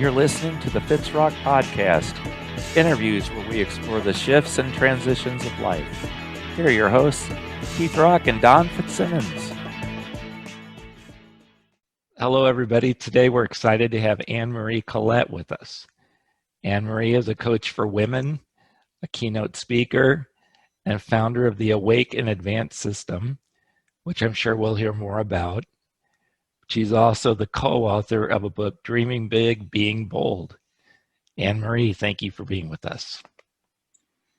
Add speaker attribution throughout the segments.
Speaker 1: You're listening to the Fitzrock Podcast, interviews where we explore the shifts and transitions of life. Here are your hosts, Keith Rock and Don Fitzsimmons. Hello, everybody. Today we're excited to have Anne-Marie Collette with us. Anne-Marie is a coach for women, a keynote speaker, and founder of the Awake in Advance system, which I'm sure we'll hear more about. She's also the co-author of a book, Dreaming Big, Being Bold. Anne-Marie, thank you for being with us.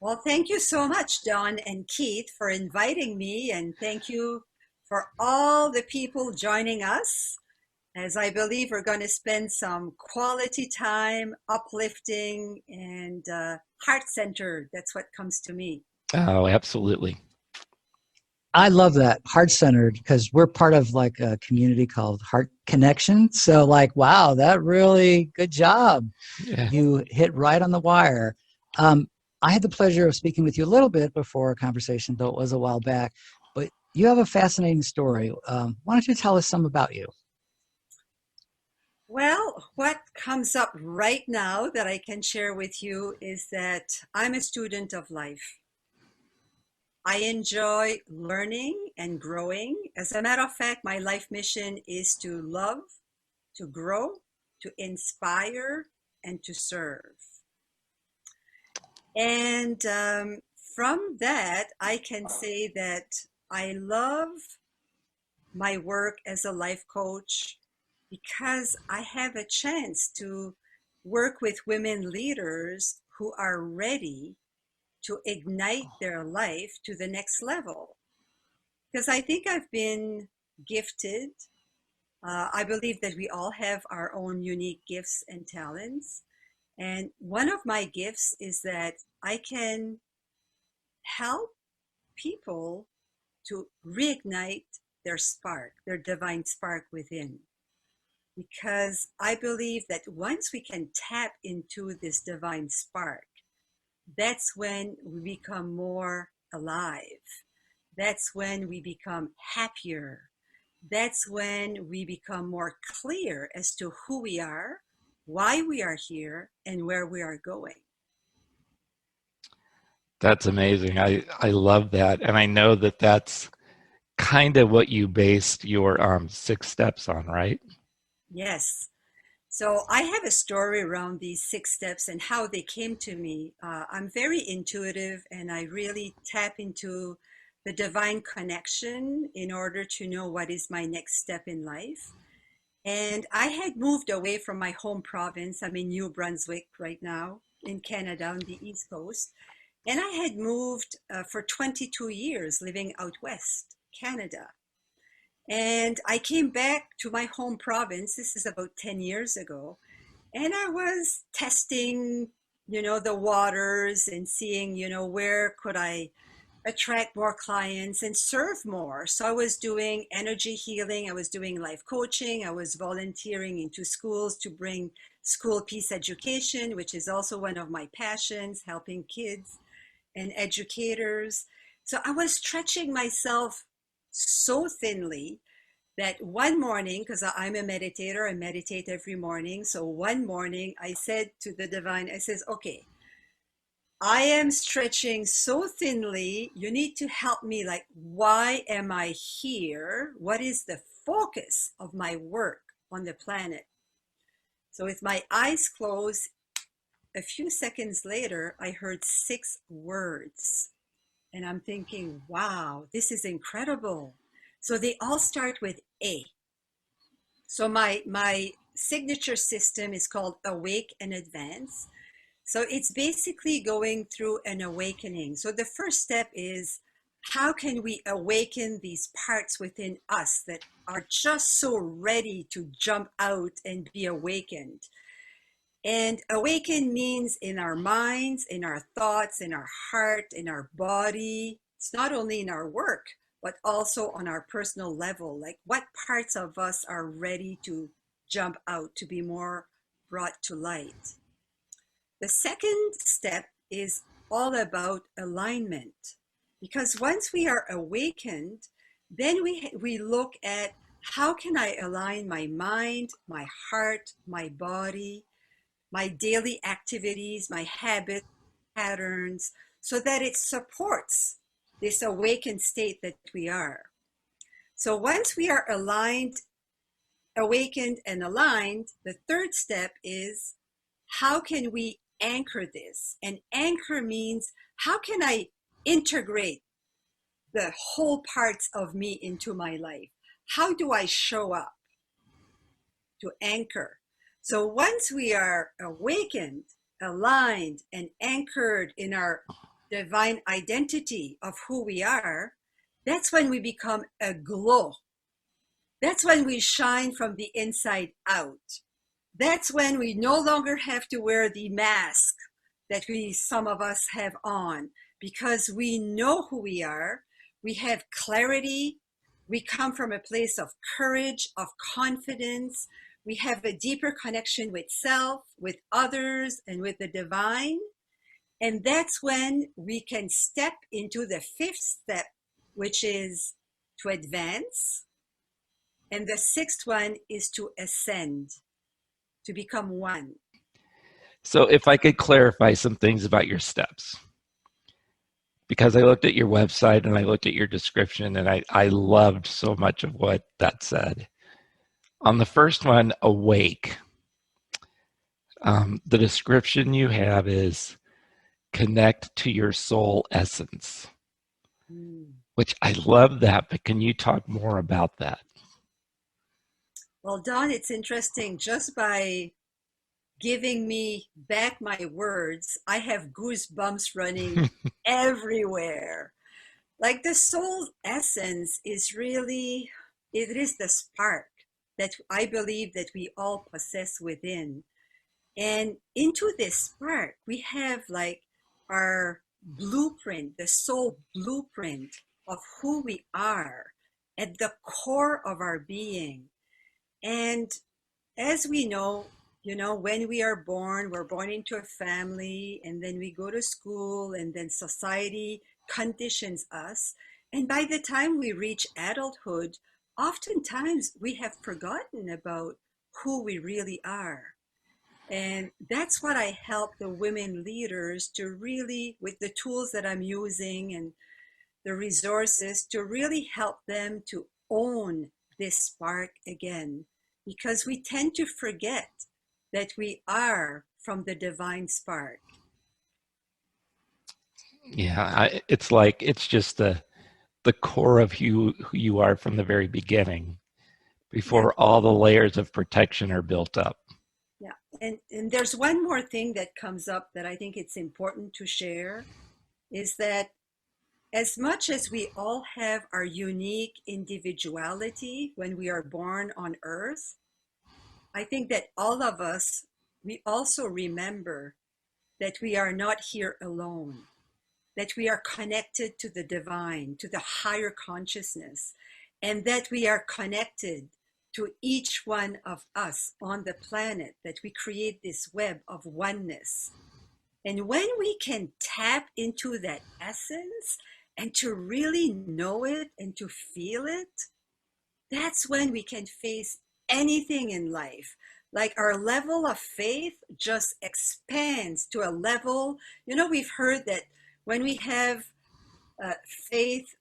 Speaker 2: Well, thank you so much, Don and Keith, for inviting me, and thank you for all the people joining us, as I believe we're going to spend some quality time, uplifting, and heart-centered. That's what comes to me.
Speaker 1: Oh, absolutely.
Speaker 3: I love that, heart-centered, because we're part of like a community called Heart Connection. So wow, that really good job.
Speaker 1: Yeah.
Speaker 3: You hit right on the wire. I had the pleasure of speaking with you a little bit before our conversation, though it was a while back, but you have a fascinating story. Why don't you tell us some about you?
Speaker 2: Well, what comes up right now that I can share with you is that I'm a student of life. I enjoy learning and growing. As a matter of fact, my life mission is to love, to grow, to inspire, and to serve. And from that, I can say that I love my work as a life coach because I have a chance to work with women leaders who are ready to ignite their life to the next level. Because I think I've been gifted. I believe that we all have our own unique gifts and talents. And one of my gifts is that I can help people to reignite their spark, their divine spark within. Because I believe that once we can tap into this divine spark, that's when we become more alive. That's when we become happier. That's when we become more clear as to who we are, why we are here, and where we are going.
Speaker 1: That's amazing. I love that. And I know that that's kind of what you based your 6 steps on, right?
Speaker 2: Yes. So I have a story around these 6 steps and how they came to me. I'm very intuitive and I really tap into the divine connection in order to know what is my next step in life. And I had moved away from my home province. I'm in New Brunswick right now in Canada on the East Coast. And I had moved for 22 years living out west, Canada. And I came back to my home province. This is about 10 years ago. And I was testing, the waters and seeing, where could I attract more clients and serve more. So I was doing energy healing. I was doing life coaching. I was volunteering into schools to bring school peace education, which is also one of my passions, helping kids and educators. So I was stretching myself so thinly that one morning, because I'm a meditator, I meditate every morning. So one morning I said to the divine, I says, okay, I am stretching so thinly. You need to help me. Like, why am I here? What is the focus of my work on the planet? So with my eyes closed, a few seconds later, I heard 6 words. And I'm thinking, wow, this is incredible. So they all start with A. So my signature system is called Awake in Advance. So it's basically going through an awakening. So the first step is, how can we awaken these parts within us that are just so ready to jump out and be awakened? And awaken means in our minds, in our thoughts, in our heart, in our body. It's not only in our work, but also on our personal level. Like, what parts of us are ready to jump out, to be more brought to light? The second step is all about alignment. Because once we are awakened, then we look at, how can I align my mind, my heart, my body my daily activities, my habits, patterns, so that it supports this awakened state that we are. So once we are aligned, awakened, and aligned, the third step is how can we anchor this? And anchor means how can I integrate the whole parts of me into my life? How do I show up to anchor? So once we are awakened, aligned, and anchored in our divine identity of who we are, that's when we become a glow. That's when we shine from the inside out. That's when we no longer have to wear the mask that some of us have on, because we know who we are. We have clarity. We come from a place of courage, of confidence. We have a deeper connection with self, with others, and with the divine. And that's when we can step into the fifth step, which is to advance. And the sixth one is to ascend, to become one.
Speaker 1: So if I could clarify some things about your steps, because I looked at your website and I looked at your description and I loved so much of what that said. On the first one, awake, the description you have is connect to your soul essence, which I love that, but can you talk more about that?
Speaker 2: Well, Dawn, it's interesting. Just by giving me back my words, I have goosebumps running everywhere. Like the soul's essence is really, it is the spark that I believe that we all possess within. And into this spark, we have like our blueprint, the soul blueprint of who we are at the core of our being. And as we know, when we are born, we're born into a family, and then we go to school, and then society conditions us. And by the time we reach adulthood, oftentimes we have forgotten about who we really are. And that's what I help the women leaders to really, with the tools that I'm using and the resources, to really help them to own this spark again. Because we tend to forget that we are from the divine spark.
Speaker 1: Yeah, it's just the core of who you are from the very beginning, before all the layers of protection are built up.
Speaker 2: Yeah, and there's one more thing that comes up that I think it's important to share, is that as much as we all have our unique individuality when we are born on earth, I think that all of us, we also remember that we are not here alone, that we are connected to the divine, to the higher consciousness, and that we are connected to each one of us on the planet, that we create this web of oneness. And when we can tap into that essence and to really know it and to feel it, that's when we can face anything in life. Like our level of faith just expands to a level, we've heard that when we have faith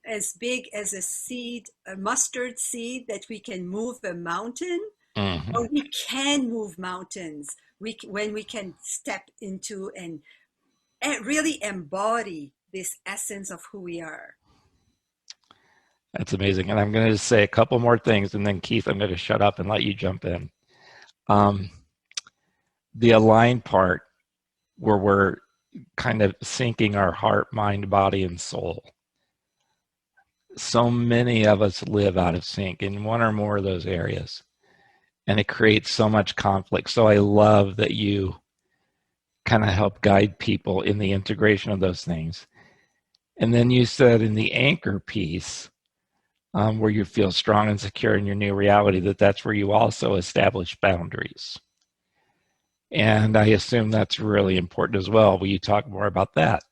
Speaker 2: as big as a seed, a mustard seed, that we can move a mountain, or we can move mountains when we can step into and really embody this essence of who we are.
Speaker 1: That's amazing. And I'm going to just say a couple more things, and then Keith, I'm going to shut up and let you jump in. The aligned part, where we're kind of syncing our heart, mind, body, and soul. So many of us live out of sync in one or more of those areas, and it creates so much conflict. So I love that you kind of help guide people in the integration of those things. And then you said in the anchor piece, where you feel strong and secure in your new reality, that's where you also establish boundaries. And I assume that's really important as well. Will you talk more about that?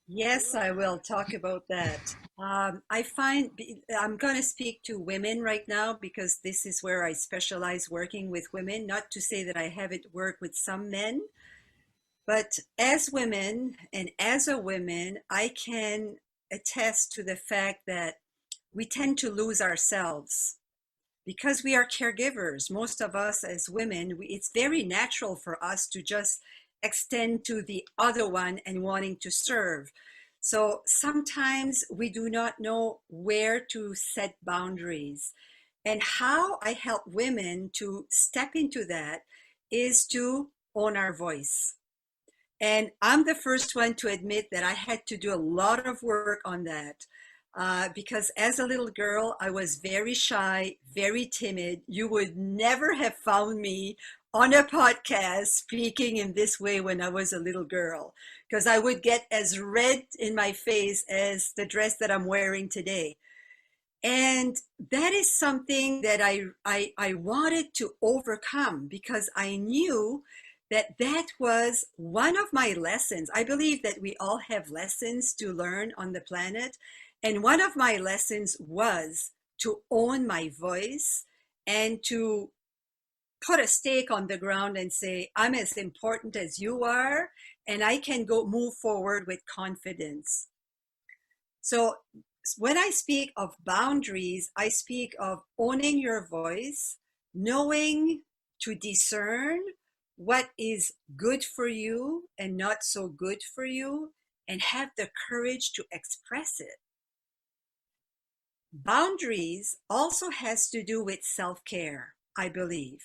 Speaker 2: Yes, I will talk about that. I find I'm going to speak to women right now because this is where I specialize working with women. Not to say that I haven't worked with some men, but as women and as a woman, I can attest to the fact that we tend to lose ourselves because we are caregivers. Most of us as women, it's very natural for us to just extend to the other one and wanting to serve. So sometimes we do not know where to set boundaries. And how I help women to step into that is to own our voice. And I'm the first one to admit that I had to do a lot of work on that. Because as a little girl, I was very shy, very timid. You would never have found me on a podcast speaking in this way when I was a little girl, because I would get as red in my face as the dress that I'm wearing today. And that is something that I wanted to overcome because I knew that that was one of my lessons. I believe that we all have lessons to learn on the planet. And one of my lessons was to own my voice and to put a stake on the ground and say, I'm as important as you are, and I can go move forward with confidence. So when I speak of boundaries, I speak of owning your voice, knowing to discern what is good for you and not so good for you, and have the courage to express it. Boundaries also has to do with self-care, I believe.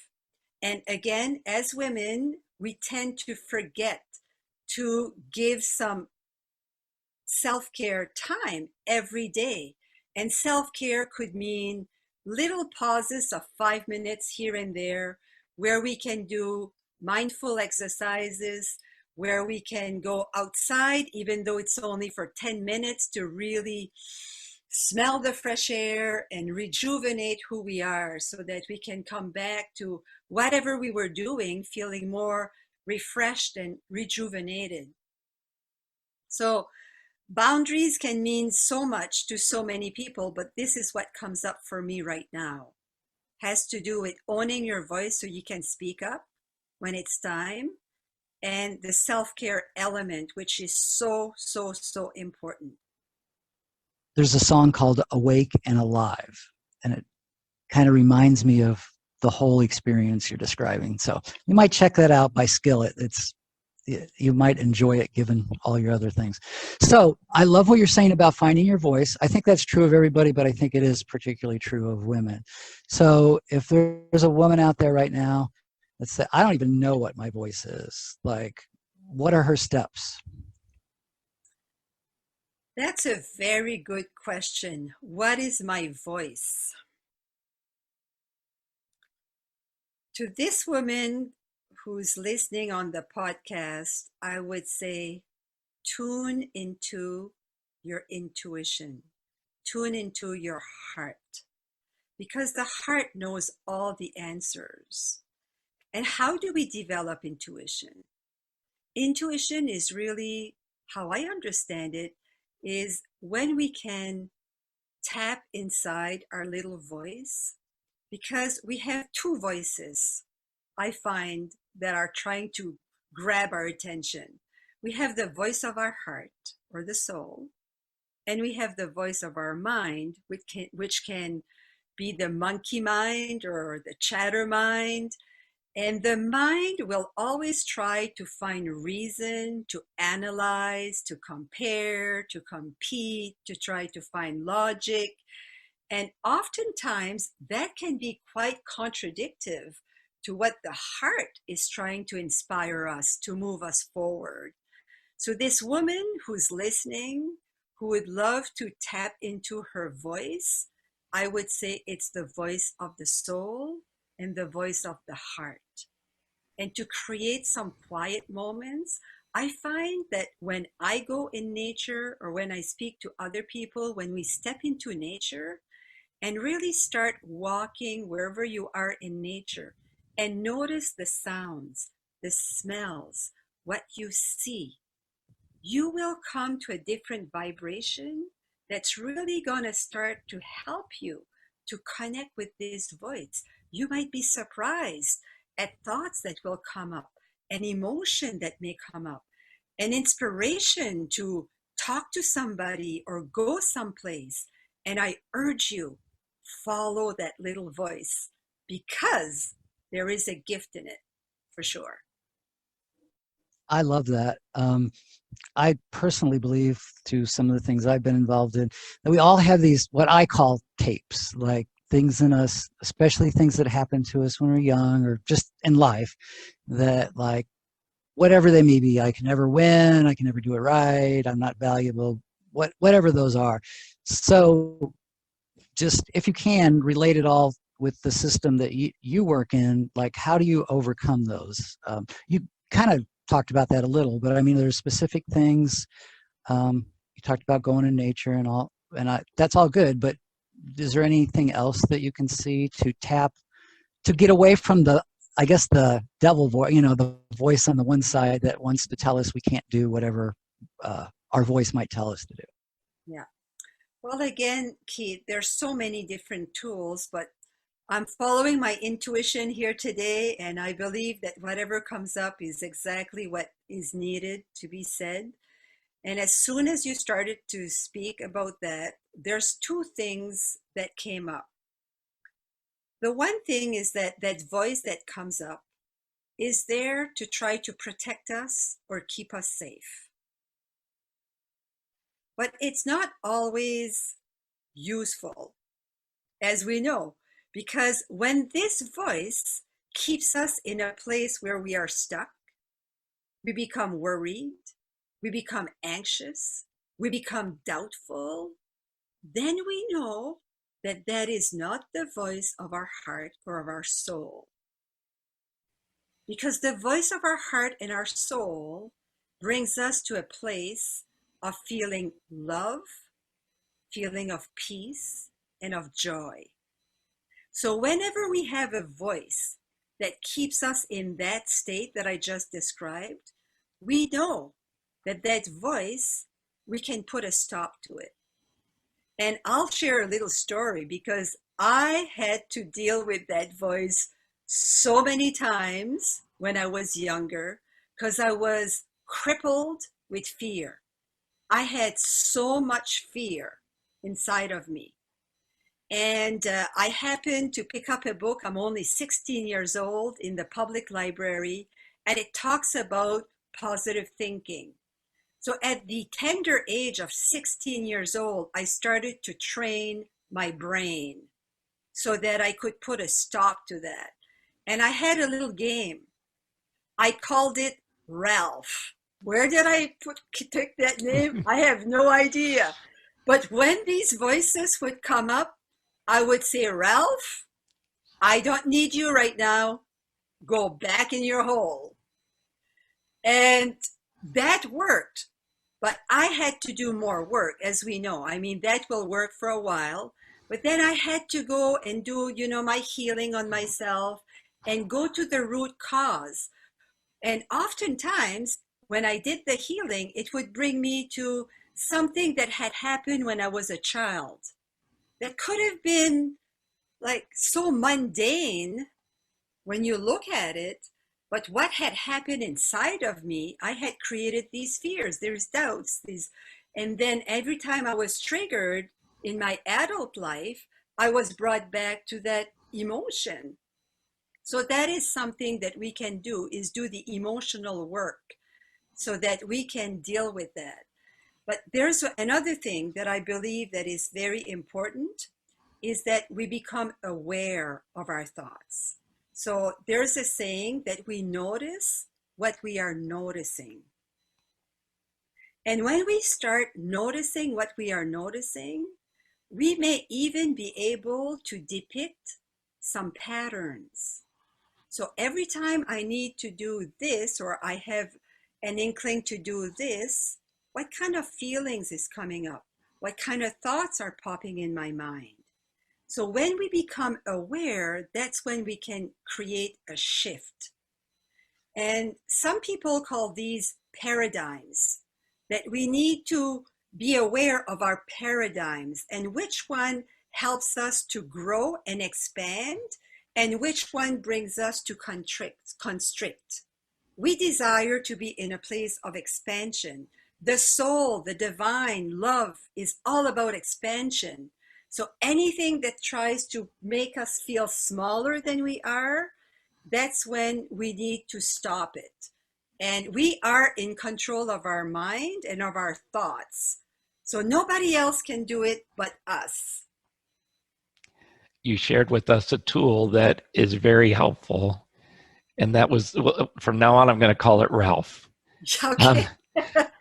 Speaker 2: And again, as women, we tend to forget to give some self-care time every day. And self-care could mean little pauses of 5 minutes here and there where we can do mindful exercises, where we can go outside, even though it's only for 10 minutes, to really smell the fresh air and rejuvenate who we are so that we can come back to whatever we were doing feeling more refreshed and rejuvenated. So boundaries can mean so much to so many people, but this is what comes up for me right now. Has to do with owning your voice so you can speak up when it's time, and the self-care element, which is so, so, so important.
Speaker 3: There's a song called Awake and Alive, and it kind of reminds me of the whole experience you're describing. So you might check that out by Skillet. You might enjoy it given all your other things. So I love what you're saying about finding your voice. I think that's true of everybody, but I think it is particularly true of women. So if there's a woman out there right now that says, I don't even know what my voice is, like, what are her steps?
Speaker 2: That's a very good question. What is my voice? To this woman who's listening on the podcast, I would say tune into your intuition, tune into your heart, because the heart knows all the answers. And how do we develop intuition? Intuition is really, how I understand it, is when we can tap inside our little voice, because we have two voices, I find, that are trying to grab our attention. We have the voice of our heart or the soul, and we have the voice of our mind, which can be the monkey mind or the chatter mind. And the mind will always try to find reason, to analyze, to compare, to compete, to try to find logic. And oftentimes that can be quite contradictory to what the heart is trying to inspire us to move us forward. So this woman who's listening, who would love to tap into her voice, I would say it's the voice of the soul and the voice of the heart. And to create some quiet moments, I find that when I go in nature or when I speak to other people, when we step into nature and really start walking wherever you are in nature and notice the sounds, the smells, what you see, you will come to a different vibration that's really going to start to help you to connect with this voice. You might be surprised at thoughts that will come up, an emotion that may come up, an inspiration to talk to somebody or go someplace. And I urge you, follow that little voice because there is a gift in it for sure.
Speaker 3: I love that. I personally believe, to some of the things I've been involved in, that we all have these, what I call tapes, like things in us, especially things that happen to us when we're young or just in life, that, like, whatever they may be, I can never win, I can never do it right, I'm not valuable, whatever those are. So just, if you can, relate it all with the system that you work in, like, how do you overcome those? You kind of talked about that a little, but I mean, there's specific things. You talked about going in nature and all, and that's all good, but is there anything else that you can see to tap, to get away from the, I guess, the devil voice, the voice on the one side that wants to tell us we can't do whatever our voice might tell us to do?
Speaker 2: Yeah. Well, again, Keith, there's so many different tools, but I'm following my intuition here today, and I believe that whatever comes up is exactly what is needed to be said. And as soon as you started to speak about that, there's two things that came up. The one thing is that that voice that comes up is there to try to protect us or keep us safe. But it's not always useful, as we know, because when this voice keeps us in a place where we are stuck, we become worried, we become anxious, we become doubtful, then we know that that is not the voice of our heart or of our soul. Because the voice of our heart and our soul brings us to a place of feeling love, feeling of peace, and of joy. So whenever we have a voice that keeps us in that state that I just described, we know that that voice, we can put a stop to it. And I'll share a little story because I had to deal with that voice so many times when I was younger because I was crippled with fear. I had so much fear inside of me. And I happened to pick up a book. I'm only 16 years old, in the public library, and it talks about positive thinking. So at the tender age of 16 years old, I started to train my brain so that I could put a stop to that. And I had a little game. I called it Ralph. Where did I take that name? I have no idea. But when these voices would come up, I would say, Ralph, I don't need you right now. Go back in your hole. And that worked. But I had to do more work, as we know. I mean, that will work for a while. But then I had to go and do, my healing on myself and go to the root cause. And oftentimes, when I did the healing, it would bring me to something that had happened when I was a child. That could have been like so mundane when you look at it, but what had happened inside of me, I had created these fears, there's doubts, and then every time I was triggered in my adult life, I was brought back to that emotion. So that is something that we can do, is do the emotional work so that we can deal with that. But there's another thing that I believe that is very important, is that we become aware of our thoughts. So there's a saying that we notice what we are noticing. And when we start noticing what we are noticing, we may even be able to depict some patterns. So every time I need to do this, or I have an inkling to do this, what kind of feelings is coming up? What kind of thoughts are popping in my mind? So when we become aware, that's when we can create a shift. And some people call these paradigms. that we need to be aware of our paradigms and which one helps us to grow and expand and which one brings us to constrict. We desire to be in a place of expansion. The soul, the divine love is all about expansion. So anything that tries to make us feel smaller than we are, that's when we need to stop it. And we are in control of our mind and of our thoughts. So nobody else can do it but us.
Speaker 1: You shared with us a tool that is very helpful. And that was, from now on, I'm going to call it Ralph.
Speaker 2: Okay.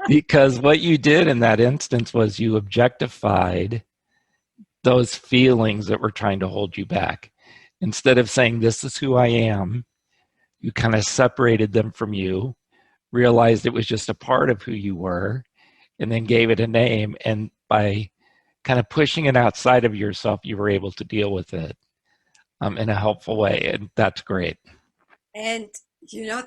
Speaker 1: Because what you did in that instance was you objectified those feelings that were trying to hold you back. Instead of saying, this is who I am, you kind of separated them from you, realized it was just a part of who you were, and then gave it a name. And by kind of pushing it outside of yourself, you were able to deal with it in a helpful way. And that's great.
Speaker 2: And,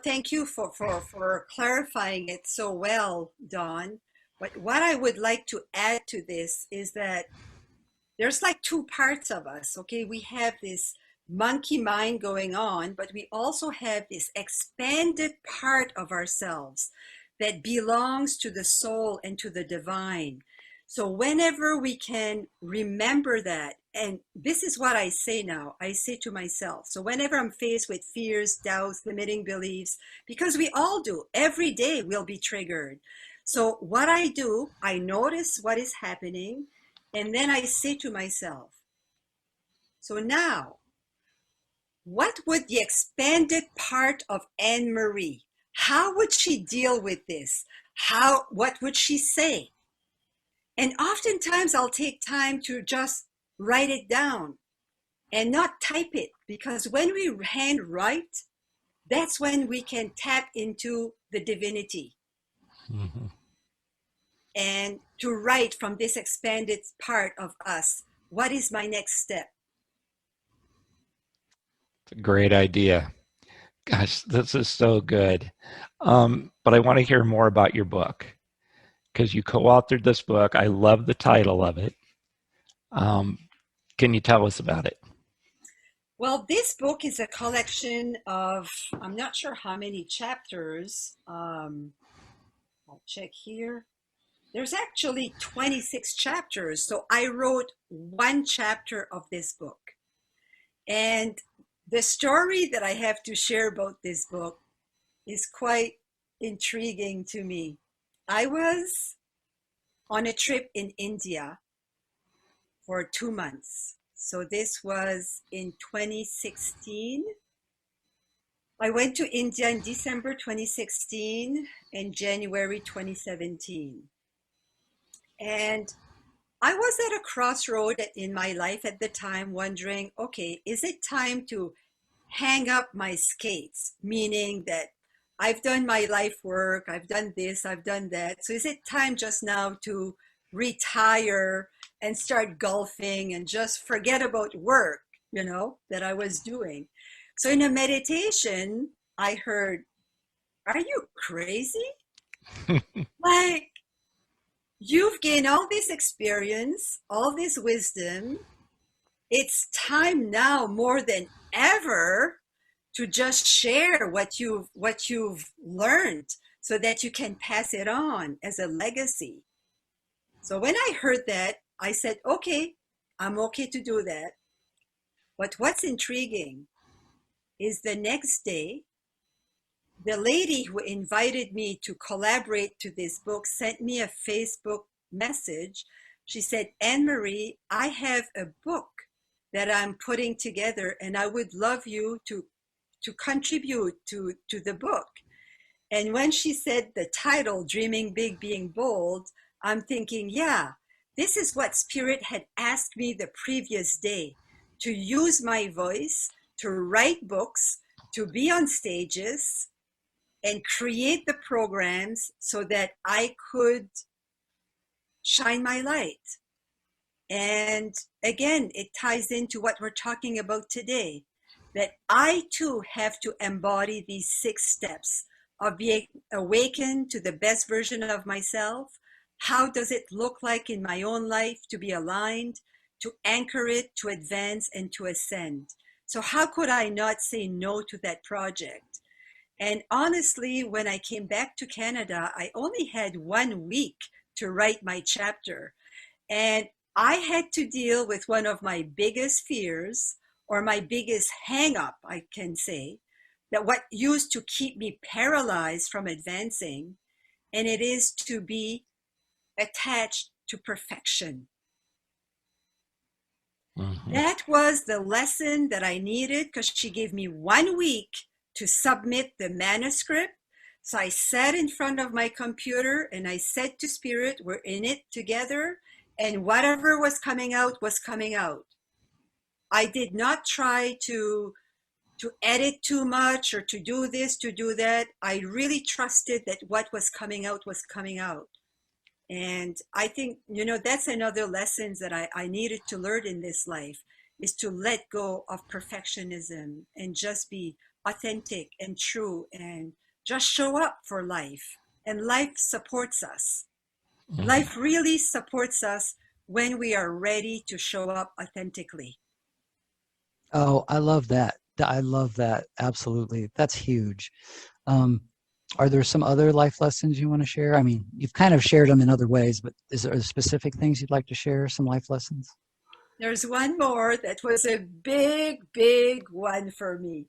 Speaker 2: thank you for clarifying it so well, Dawn. But what I would like to add to this is that there's like two parts of us, okay? We have this monkey mind going on, but we also have this expanded part of ourselves that belongs to the soul and to the divine. So whenever we can remember that, and this is what I say now, I say to myself. So whenever I'm faced with fears, doubts, limiting beliefs, because we all do, every day we'll be triggered. So what I do, I notice what is happening, and then I say to myself, so now, what would the expanded part of Anne-Marie, how would she deal with this? What would she say? And oftentimes I'll take time to just write it down and not type it, because when we handwrite, that's when we can tap into the divinity. Mm-hmm. And to write from this expanded part of us, what is my next step?
Speaker 1: It's a great idea. Gosh, this is so good. But I want to hear more about your book, because you co-authored this book. I love the title of it. Can you tell us about it?
Speaker 2: Well, this book is a collection of, I'm not sure how many chapters. I'll check here. There's actually 26 chapters. So I wrote one chapter of this book. And the story that I have to share about this book is quite intriguing to me. I was on a trip in India for 2 months. So this was in 2016. I went to India in December 2016 and January 2017. And I was at a crossroad in my life at the time, wondering, okay, is it time to hang up my skates? Meaning that I've done my life work, I've done this, I've done that. So is it time just now to retire and start golfing and just forget about work, that I was doing? So in a meditation, I heard, are you crazy? Like, you've gained all this experience, all this wisdom. It's time now more than ever to just share what you've learned so that you can pass it on as a legacy. So when I heard that, I said, okay, I'm okay to do that. But what's intriguing is the next day, the lady who invited me to collaborate to this book sent me a Facebook message. She said, Anne-Marie, I have a book that I'm putting together and I would love you to contribute to the book. And when she said the title, Dreaming Big, Being Bold, I'm thinking, yeah, this is what Spirit had asked me the previous day, to use my voice, to write books, to be on stages, and create the programs so that I could shine my light. And again, it ties into what we're talking about today, that I too have to embody these 6 steps of being awakened to the best version of myself? How does it look like in my own life to be aligned, to anchor it, to advance, and to ascend? So how could I not say no to that project? And honestly, when I came back to Canada, I only had 1 week to write my chapter. And I had to deal with one of my biggest fears, or my biggest hang up, I can say, that what used to keep me paralyzed from advancing, and it is to be attached to perfection.
Speaker 1: Mm-hmm.
Speaker 2: That was the lesson that I needed, because she gave me 1 week to submit the manuscript. So I sat in front of my computer and I said to Spirit, we're in it together, and whatever was coming out was coming out. I did not try to edit too much or to do this, to do that. I really trusted that what was coming out was coming out. And I think, that's another lesson that I needed to learn in this life, is to let go of perfectionism and just be authentic and true and just show up for life. And life supports us.
Speaker 1: Mm-hmm.
Speaker 2: Life really supports us when we are ready to show up authentically.
Speaker 3: Oh, I love that. I love that. Absolutely. That's huge. Are there some other life lessons you want to share? I mean, you've kind of shared them in other ways, but is there specific things you'd like to share, some life lessons?
Speaker 2: There's one more that was a big, big one for me.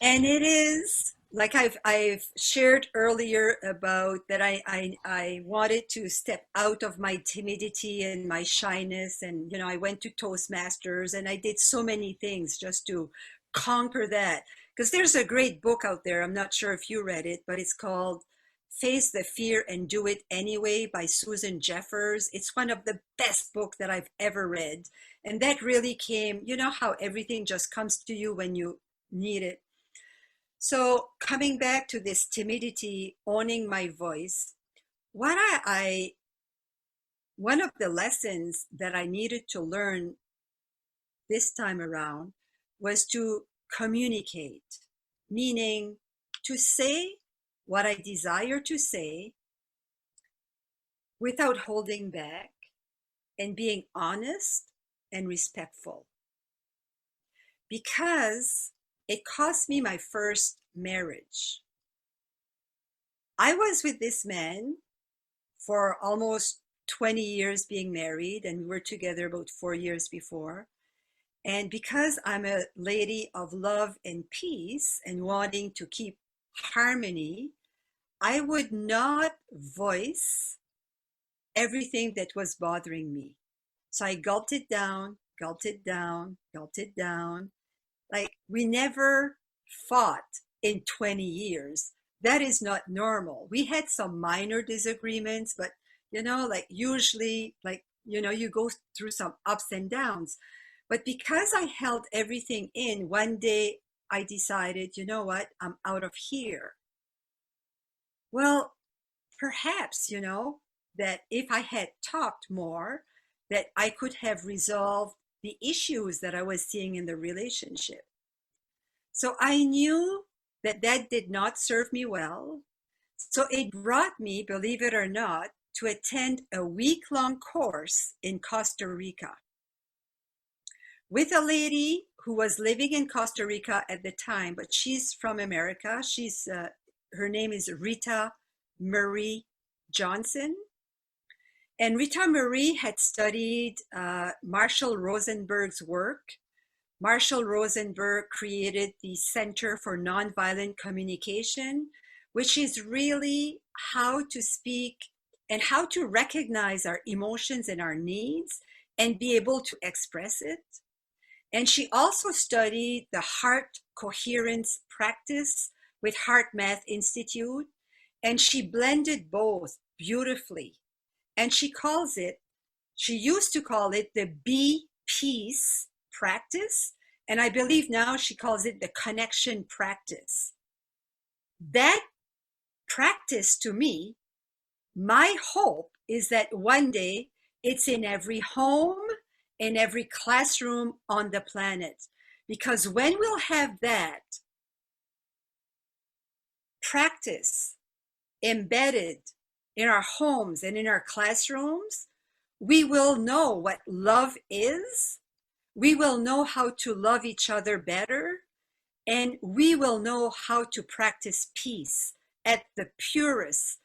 Speaker 2: And it is, like I've shared earlier about that I wanted to step out of my timidity and my shyness. And, I went to Toastmasters and I did so many things just to conquer that. Because there's a great book out there. I'm not sure if you read it, but it's called Face the Fear and Do It Anyway by Susan Jeffers. It's one of the best books that I've ever read. And that really came, how everything just comes to you when you need it. So coming back to this timidity, owning my voice, what one of the lessons that I needed to learn this time around was to communicate, meaning to say what I desire to say without holding back and being honest and respectful. Because it cost me my first marriage. I was with this man for almost 20 years being married, and we were together about 4 years before. And because I'm a lady of love and peace and wanting to keep harmony, I would not voice everything that was bothering me. So I gulped it down, gulped it down, gulped it down. Like, we never fought in 20 years. That is not normal. We had some minor disagreements, but like usually, like, you go through some ups and downs. But because I held everything in, one day I decided, you know what, I'm out of here. Well, perhaps, that if I had talked more, that I could have resolved the issues that I was seeing in the relationship. So I knew that that did not serve me well. So it brought me, believe it or not, to attend a week-long course in Costa Rica with a lady who was living in Costa Rica at the time, but she's from America. Her name is Rita Marie Johnson. And Rita Marie had studied Marshall Rosenberg's work. Marshall Rosenberg created the Center for Nonviolent Communication, which is really how to speak and how to recognize our emotions and our needs and be able to express it. And she also studied the heart coherence practice with Heart Math Institute, and she blended both beautifully. And she used to call it the Be Peace practice. And I believe now she calls it the connection practice. That practice, to me, my hope is that one day it's in every home, in every classroom on the planet. Because when we'll have that, practice embedded in our homes and in our classrooms, we will know what love is. We will know how to love each other better. And we will know how to practice peace at the purest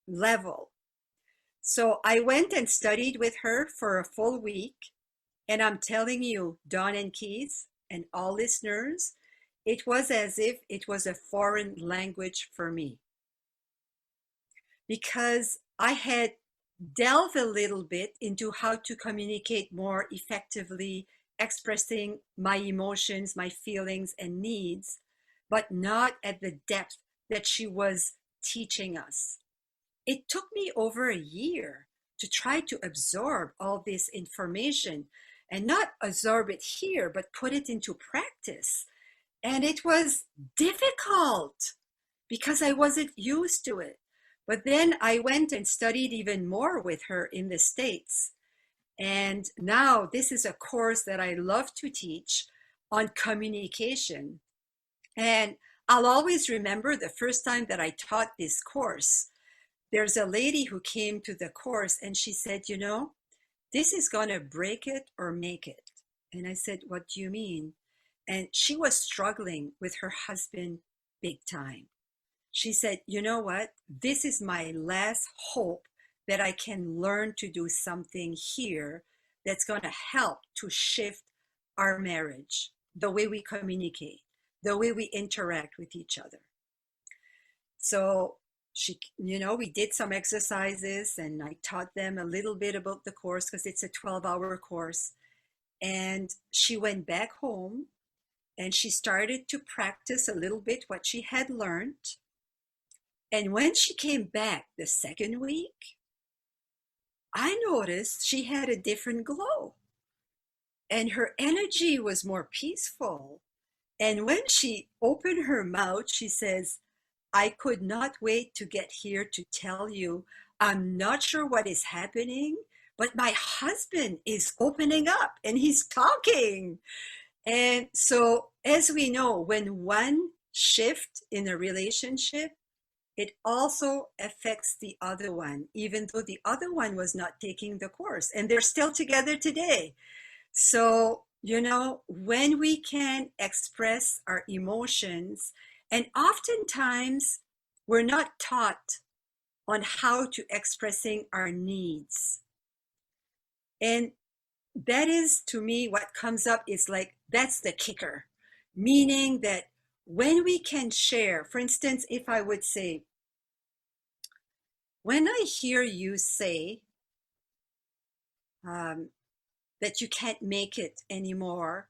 Speaker 2: level. So I went and studied with her for a full week. And I'm telling you, Don and Keith and all listeners, it was as if it was a foreign language for me, because I had delved a little bit into how to communicate more effectively, expressing my emotions, my feelings, and needs, but not at the depth that she was teaching us. It took me over a year to try to absorb all this information, and not absorb it here, but put it into practice. And it was difficult because I wasn't used to it. But then I went and studied even more with her in the States. And now this is a course that I love to teach on communication. And I'll always remember the first time that I taught this course. There's a lady who came to the course and she said, you know, this is going to break it or make it. And I said, what do you mean? And she was struggling with her husband big time. She said, you know what? This is my last hope that I can learn to do something here that's going to help to shift our marriage, the way we communicate, the way we interact with each other. So we did some exercises and I taught them a little bit about the course because it's a 12-hour course. And she went back home and she started to practice a little bit what she had learned. And when she came back the second week, I noticed she had a different glow and her energy was more peaceful. And when she opened her mouth, she says, I could not wait to get here to tell you, I'm not sure what is happening, but my husband is opening up and he's talking. And so, as we know, when one shift in a relationship, it also affects the other one, even though the other one was not taking the course and they're still together today. So, when we can express our emotions, and oftentimes we're not taught on how to expressing our needs. And that is, to me, what comes up is like, that's the kicker. Meaning that when we can share, for instance, if I would say, when I hear you say that you can't make it anymore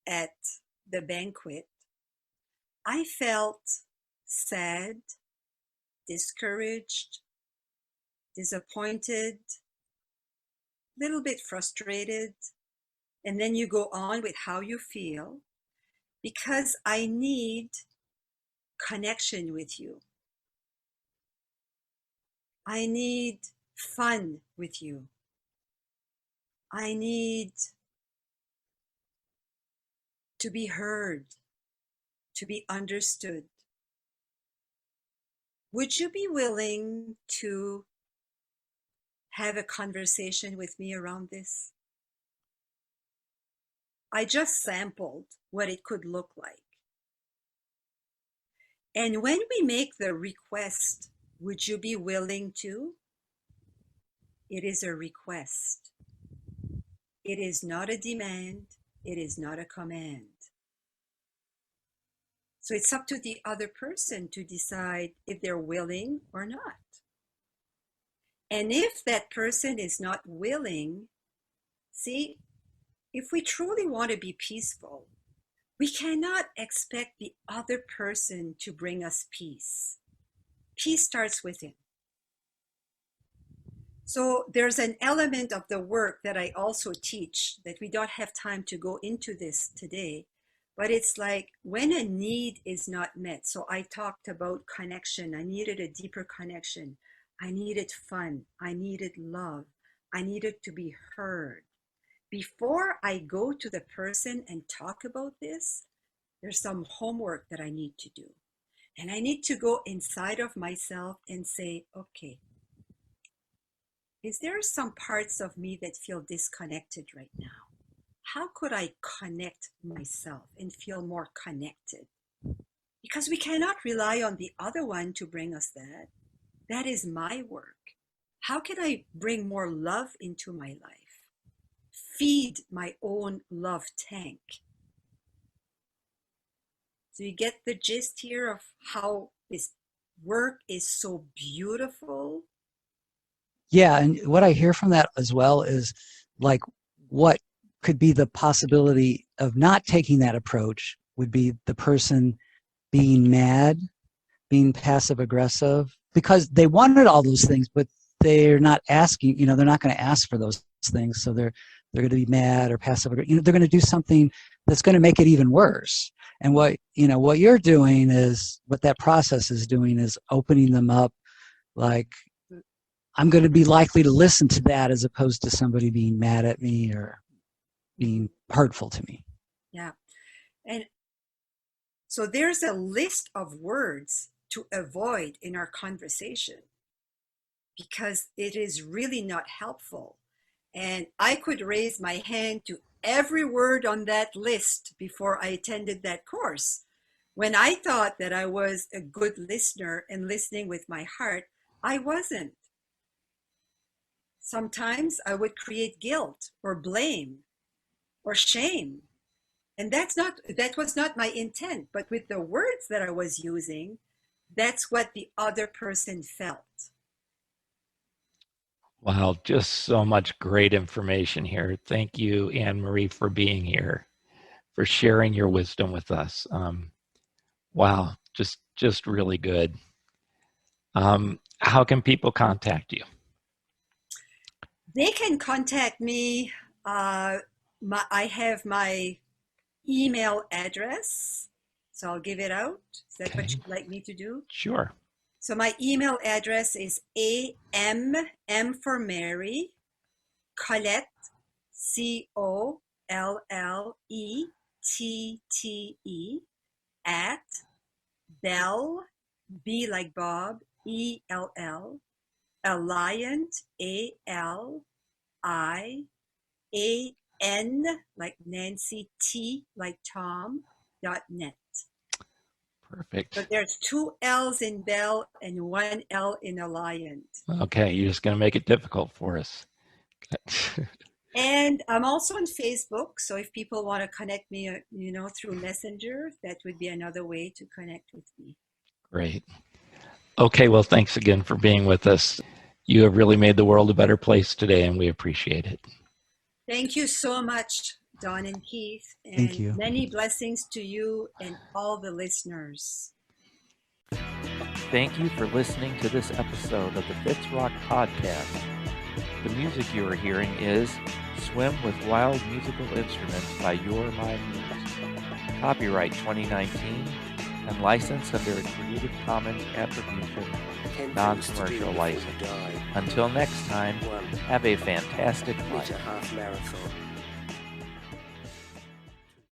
Speaker 2: at the banquet, I felt sad, discouraged, disappointed, a little bit frustrated. And then you go on with how you feel, because I need connection with you. I need fun with you. I need to be heard, to be understood. Would you be willing to have a conversation with me around this? I just sampled what it could look like. And when we make the request, would you be willing to? It is a request. It is not a demand. It is not a command. So it's up to the other person to decide if they're willing or not. And if that person is not willing, see, if we truly want to be peaceful, we cannot expect the other person to bring us peace. Peace starts within. So there's an element of the work that I also teach that we don't have time to go into this today, but it's like when a need is not met. So I talked about connection. I needed a deeper connection. I needed fun. I needed love. I needed to be heard. Before I go to the person and talk about this, there's some homework that I need to do. And I need to go inside of myself and say, okay, is there some parts of me that feel disconnected right now? How could I connect myself and feel more connected? Because we cannot rely on the other one to bring us that. That is my work. How can I bring more love into my life? Feed my own love tank. So you get the gist here of how this work is so beautiful.
Speaker 3: Yeah, and what I hear from that as well is like what could be the possibility of not taking that approach would be the person being mad, being passive aggressive, because they wanted all those things, but they're not asking, they're not going to ask for those things. So they're going to be mad or passive aggressive. They're going to do something that's going to make it even worse. And what you're doing is, what that process is doing is opening them up. Like, I'm going to be likely to listen to that as opposed to somebody being mad at me or being hurtful to me.
Speaker 2: Yeah. And so there's a list of words to avoid in our conversation because it is really not helpful. And I could raise my hand to every word on that list before I attended that course. When I thought that I was a good listener and listening with my heart, I wasn't. Sometimes I would create guilt or blame or shame. And that was not my intent, but with the words that I was using, that's what the other person felt.
Speaker 1: Wow, just so much great information here. Thank you, Anne-Marie, for being here, for sharing your wisdom with us. Wow, just really good. How can people contact you?
Speaker 2: They can contact me. I have my email address, so I'll give it out. Is that what you'd like me to do?
Speaker 1: Sure.
Speaker 2: So my email address is M for Mary, Collette, COLLETTE, at Bell, B like Bob, ELL, Alliant, ALIAN like Nancy, T like Tom, .net.
Speaker 1: Perfect.
Speaker 2: So there's 2 L's in Bell and 1 L in Alliant.
Speaker 1: Okay, you're just going to make it difficult for us.
Speaker 2: And I'm also on Facebook, so if people want to connect me, through Messenger, that would be another way to connect with me.
Speaker 1: Great. Okay, well, thanks again for being with us. You have really made the world a better place today, and we appreciate it.
Speaker 2: Thank you so much, Don and Keith, and
Speaker 3: Thank you.
Speaker 2: many blessings to you and all the listeners.
Speaker 4: Thank you for listening to this episode of the Fitzrock Podcast. The music you are hearing is Swim with Wild Musical Instruments by Your My Muse. Copyright 2019 and licensed under a Creative Commons Attribution Non-Commercial License. Until next time, have a fantastic life.
Speaker 5: Half marathon.